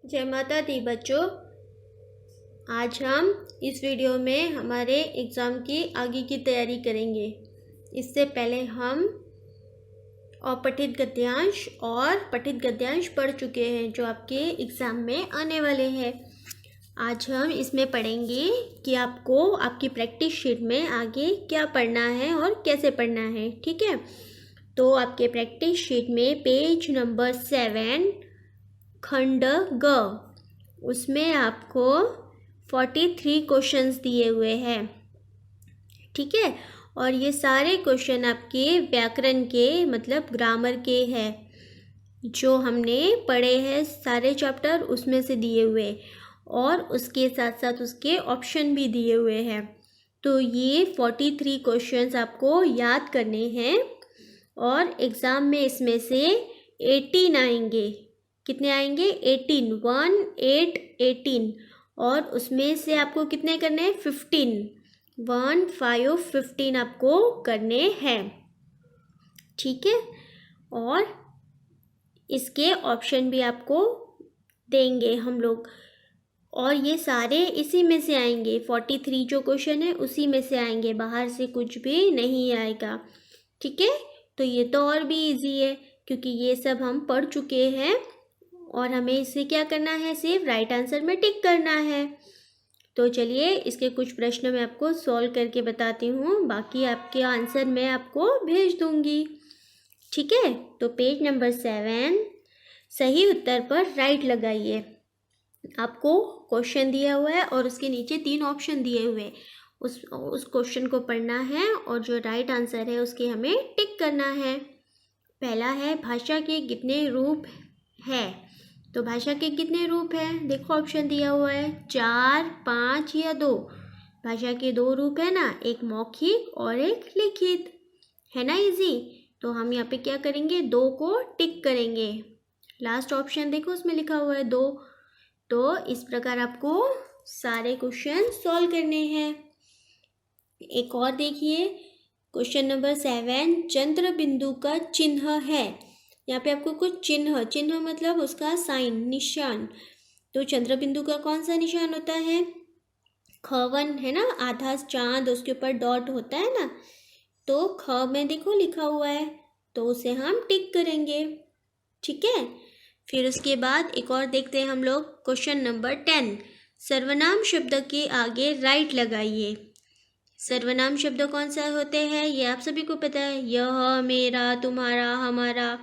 जय माता दी बच्चों। आज हम इस वीडियो में हमारे एग्ज़ाम की आगे की तैयारी करेंगे। इससे पहले हम अपठित गद्यांश और पठित गद्यांश पढ़ चुके हैं जो आपके एग्ज़ाम में आने वाले हैं। आज हम इसमें पढ़ेंगे कि आपको आपकी प्रैक्टिस शीट में आगे क्या पढ़ना है और कैसे पढ़ना है। ठीक है, तो आपके प्रैक्टिस शीट में पेज नंबर 7 खंड ग, उसमें आपको 43 क्वेश्चंस दिए हुए हैं। ठीक है, और ये सारे क्वेश्चन आपके व्याकरण के मतलब ग्रामर के हैं जो हमने पढ़े हैं सारे चैप्टर उसमें से दिए हुए, और उसके साथ साथ उसके ऑप्शन भी दिए हुए हैं। तो ये 43 क्वेश्चंस आपको याद करने हैं और एग्ज़ाम में इसमें से 18 आएंगे। कितने आएंगे? 18, 1, 8, 18, और उसमें से आपको कितने करने हैं? 15, 1, 5, 15 आपको करने हैं। ठीक है, और इसके ऑप्शन भी आपको देंगे हम लोग, और ये सारे इसी में से आएंगे। 43 जो क्वेश्चन है उसी में से आएंगे, बाहर से कुछ भी नहीं आएगा। ठीक है, तो ये तो और भी इजी है क्योंकि ये सब हम पढ़ चुके हैं और हमें इसे क्या करना है? सिर्फ राइट आंसर में टिक करना है। तो चलिए इसके कुछ प्रश्न मैं आपको सॉल्व करके बताती हूँ, बाकी आपके आंसर मैं आपको भेज दूँगी। ठीक है, तो पेज नंबर 7 सही उत्तर पर राइट लगाइए। आपको क्वेश्चन दिया हुआ है और उसके नीचे 3 ऑप्शन दिए हुए, उस क्वेश्चन को पढ़ना है और जो राइट आंसर है उसके हमें टिक करना है। पहला है भाषा के कितने रूप है? तो भाषा के कितने रूप हैं? देखो ऑप्शन दिया हुआ है 4, 5 या 2। भाषा के 2 रूप है ना, एक मौखिक और एक लिखित, है ना इजी। तो हम यहाँ पे क्या करेंगे? 2 को टिक करेंगे। लास्ट ऑप्शन देखो उसमें लिखा हुआ है 2। तो इस प्रकार आपको सारे क्वेश्चन सॉल्व करने हैं। एक और देखिए क्वेश्चन नंबर 7, चंद्र बिंदु का चिन्ह है। यहाँ पे आपको कुछ चिन्ह मतलब उसका साइन, निशान। तो चंद्र बिंदु का कौन सा निशान होता है? ख1 है ना, आधा चांद, उसके ऊपर डॉट होता है ना, तो ख में देखो लिखा हुआ है, तो उसे हम टिक करेंगे। ठीक है, फिर उसके बाद एक और देखते हैं हम लोग क्वेश्चन नंबर 10, सर्वनाम शब्द के आगे राइट लगाइए। सर्वनाम शब्द कौन सा होते हैं ये आप सभी को पता है, यह, मेरा, तुम्हारा, हमारा।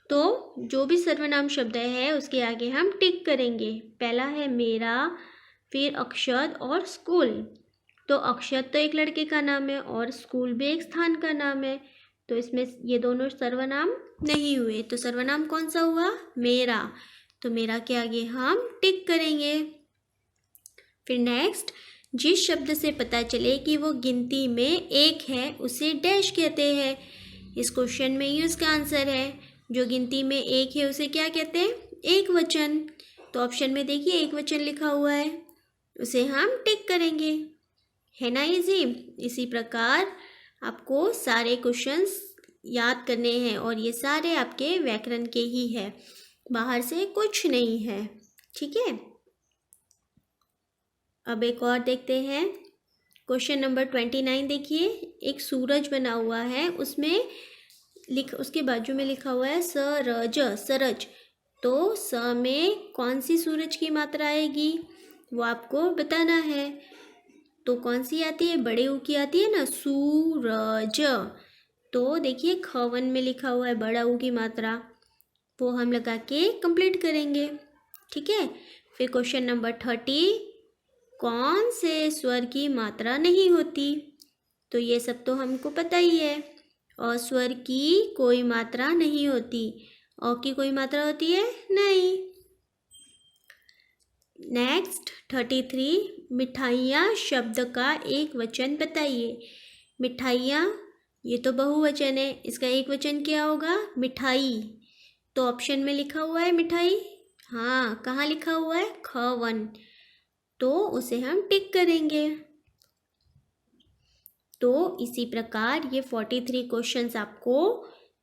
तो जो भी सर्वनाम शब्द है उसके आगे हम टिक करेंगे। पहला है मेरा, फिर अक्षत और स्कूल। तो अक्षत तो एक लड़के का नाम है और स्कूल भी एक स्थान का नाम है, तो इसमें ये दोनों सर्वनाम नहीं हुए। तो सर्वनाम कौन सा हुआ? मेरा। तो मेरा के आगे हम टिक करेंगे। फिर नेक्स्ट, जिस शब्द से पता चले कि वो गिनती में एक है उसे डैश कहते हैं। इस क्वेश्चन में ही उसका आंसर है। जो गिनती में एक है उसे क्या कहते हैं? एक वचन। तो ऑप्शन में देखिए एक वचन लिखा हुआ है, उसे हम टिक करेंगे, है ना इजी। इसी प्रकार आपको सारे क्वेश्चंस याद करने हैं और ये सारे आपके व्याकरण के ही है, बाहर से कुछ नहीं है। ठीक है, अब एक और देखते हैं क्वेश्चन नंबर 29। देखिए एक सूरज बना हुआ है, उसमें उसके बाजू में लिखा हुआ है सरज, सरज। तो स में कौन सी सूरज की मात्रा आएगी वो आपको बताना है। तो कौन सी आती है? बड़े ऊ की आती है ना, सूरज। तो देखिए ख1 में लिखा हुआ है बड़ा ऊ की मात्रा, वो हम लगा के कंप्लीट करेंगे। ठीक है, फिर क्वेश्चन नंबर 30, कौन से स्वर की मात्रा नहीं होती? तो ये सब तो हमको पता ही है, और स्वर की कोई मात्रा नहीं होती। अ की कोई मात्रा होती है? नहीं। नेक्स्ट 33, मिठाइयाँ शब्द का एक वचन बताइए। मिठाइयाँ ये तो बहुवचन है, इसका एक वचन क्या होगा? मिठाई। तो ऑप्शन में लिखा हुआ है मिठाई, हाँ कहाँ लिखा हुआ है? ख1, तो उसे हम टिक करेंगे। तो इसी प्रकार ये 43 क्वेश्चंस आपको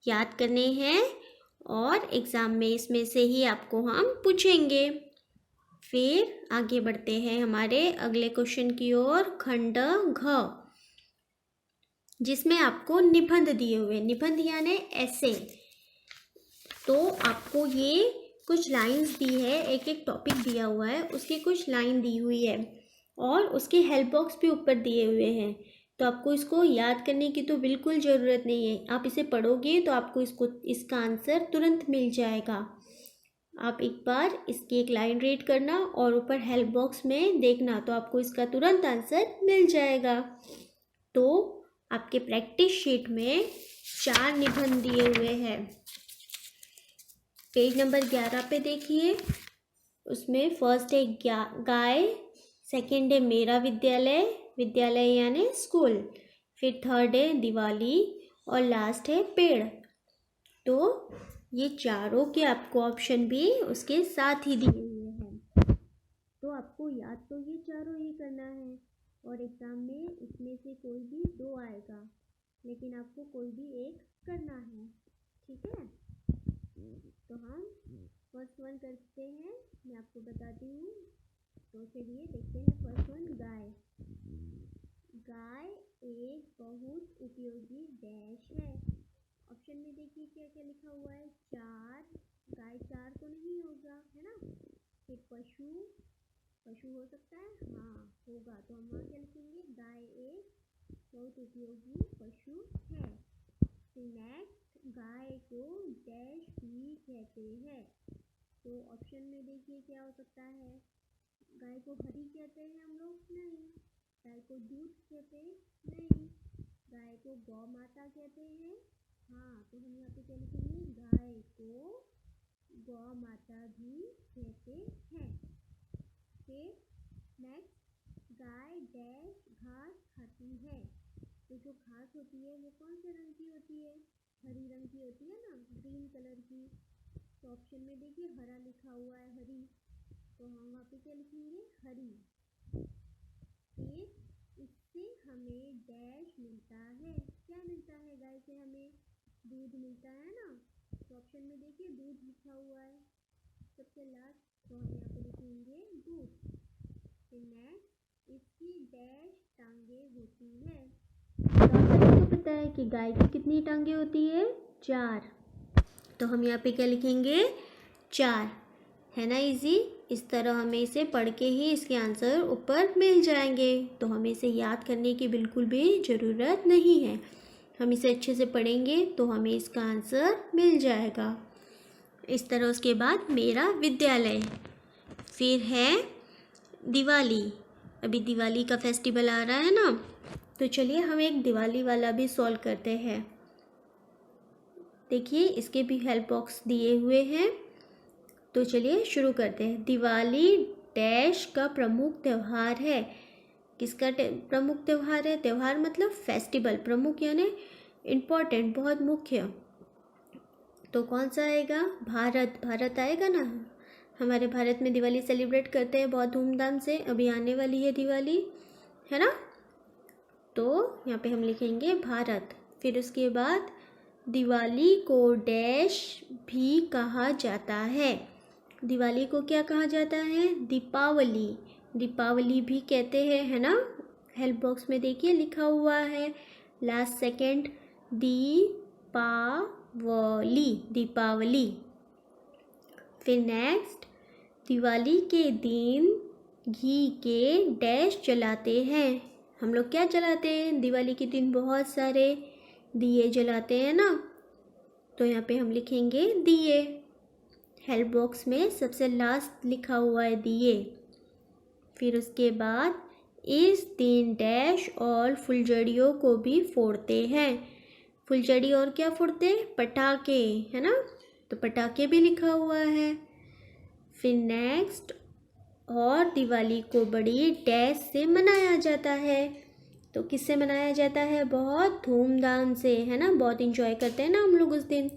याद करने हैं और एग्ज़ाम में इसमें से ही आपको हम पूछेंगे। फिर आगे बढ़ते हैं हमारे अगले क्वेश्चन की ओर, खंड घ, जिसमें आपको निबंध दिए हुए, निबंध यानी ऐसे। तो आपको ये कुछ लाइंस दी है, एक एक टॉपिक दिया हुआ है, उसकी कुछ लाइन दी हुई है और उसके हेल्प बॉक्स भी ऊपर दिए हुए हैं। तो आपको इसको याद करने की तो बिल्कुल ज़रूरत नहीं है, आप इसे पढ़ोगे तो आपको इसका आंसर तुरंत मिल जाएगा। आप एक बार इसकी एक लाइन रीड करना और ऊपर हेल्प बॉक्स में देखना, तो आपको इसका तुरंत आंसर मिल जाएगा। तो आपके प्रैक्टिस शीट में 4 निबंध दिए हुए हैं। पेज नंबर 11 पे देखिए, उसमें फर्स्ट है गाय, सेकंड है मेरा विद्यालय, विद्यालय यानी स्कूल, फिर थर्ड है दिवाली और लास्ट है पेड़। तो ये चारों के आपको ऑप्शन भी उसके साथ ही दिए हुए हैं। तो आपको याद तो ये चारों ही करना है और एग्ज़ाम में इसमें से कोई भी 2 आएगा, लेकिन आपको कोई भी एक करना है, ठीक है। तो हम फर्स्ट वन करते हैं, मैं आपको बताती हूँ। तो चलिए देखते हैं फर्स्ट वन, गाय। गाय एक बहुत उपयोगी डैश है। ऑप्शन में देखिए क्या क्या लिखा हुआ है, 4, गाय 4 तो नहीं होगा, है ना। फिर पशु, पशु हो सकता है, हाँ होगा, तो हम वहाँ क्या लिखेंगे, गाय एक बहुत उपयोगी पशु है। नेक्स्ट, गाय को डैश भी कहते हैं। तो ऑप्शन में देखिए क्या हो सकता है, गाय को हरी कहते हैं हम लोग, नहीं। गाय को दूध कहते हैं, नहीं। गाय को गौ माता कहते हैं, हाँ, तो हम यहाँ पे क्या लिखेंगे, गाय को गौ माता भी कहते हैं। फिर नेक्स्ट, गाय डैश घास खाती है। तो जो घास होती है वो कौन से रंग की होती है, हरी रंग की होती है ना, ग्रीन कलर की। तो ऑप्शन में देखिए हरा लिखा हुआ है, हरी, तो हम वहाँ पे क्या लिखेंगे, हरी। फिर इससे हमें डैश मिलता है, क्या मिलता है, गाय से हमें दूध मिलता है ना। तो ऑप्शन में देखिए दूध लिखा हुआ है सबसे लास्ट, तो हम यहाँ पे लिखेंगे दूध। फिर नेक्स्ट, इसकी डैश टांगे होती है। तो आपको पता है कि गाय की कितनी टांगे होती है, 4। तो हम यहाँ पे क्या लिखेंगे, 4, है ना इजी। इस तरह हमें इसे पढ़ के ही इसके आंसर ऊपर मिल जाएंगे, तो हमें इसे याद करने की बिल्कुल भी ज़रूरत नहीं है। हम इसे अच्छे से पढ़ेंगे तो हमें इसका आंसर मिल जाएगा। इस तरह उसके बाद मेरा विद्यालय, फिर है दिवाली। अभी दिवाली का फेस्टिवल आ रहा है ना, तो चलिए हम एक दिवाली वाला भी सॉल्व करते हैं। देखिए इसके भी हेल्प बॉक्स दिए हुए हैं, तो चलिए शुरू करते हैं। दिवाली डैश का प्रमुख त्यौहार है। किसका प्रमुख त्यौहार है, त्यौहार मतलब फेस्टिवल, प्रमुख यानी इम्पोर्टेंट, बहुत मुख्य। तो कौन सा आएगा, भारत, भारत आएगा ना। हमारे भारत में दिवाली सेलिब्रेट करते हैं बहुत धूमधाम से, अभी आने वाली है दिवाली, है ना। तो यहाँ पे हम लिखेंगे भारत। फिर उसके बाद दिवाली को डैश भी कहा जाता है। दिवाली को क्या कहा जाता है, दीपावली, दीपावली भी कहते हैं, है ना। हेल्प बॉक्स में देखिए लिखा हुआ है लास्ट सेकंड, दीपावली, दीपावली। फिर नेक्स्ट, दिवाली के दिन घी के डैश जलाते हैं। हम लोग क्या जलाते हैं, दिवाली के दिन बहुत सारे दिए जलाते हैं ना, तो यहाँ पे हम लिखेंगे दिए। हेल्प बॉक्स में सबसे लास्ट लिखा हुआ है दिए। फिर उसके बाद इस दिन डैश और फुलझड़ियों को भी फोड़ते हैं। फुलझड़ी और क्या फोड़ते हैं, पटाखे, है ना, तो पटाखे भी लिखा हुआ है। फिर नेक्स्ट, और दिवाली को बड़ी डैश से मनाया जाता है। तो किससे मनाया जाता है, बहुत धूमधाम से, है ना, बहुत इंजॉय करते हैं ना हम लोग उस दिन।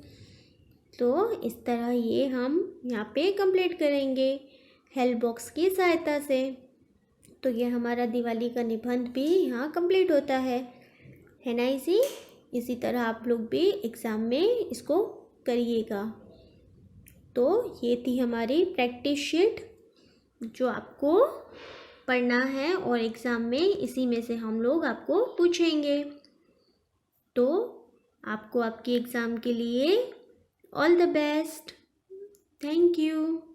तो इस तरह ये हम यहाँ पे कंप्लीट करेंगे हेल्प बॉक्स की सहायता से। तो ये हमारा दिवाली का निबंध भी यहाँ कंप्लीट होता है ना इसी तरह आप लोग भी एग्ज़ाम में इसको करिएगा। तो ये थी हमारी प्रैक्टिस शीट। जो आपको पढ़ना है और एग्ज़ाम में इसी में से हम लोग आपको पूछेंगे। तो आपको आपकी एग्ज़ाम के लिए all the best. Thank you.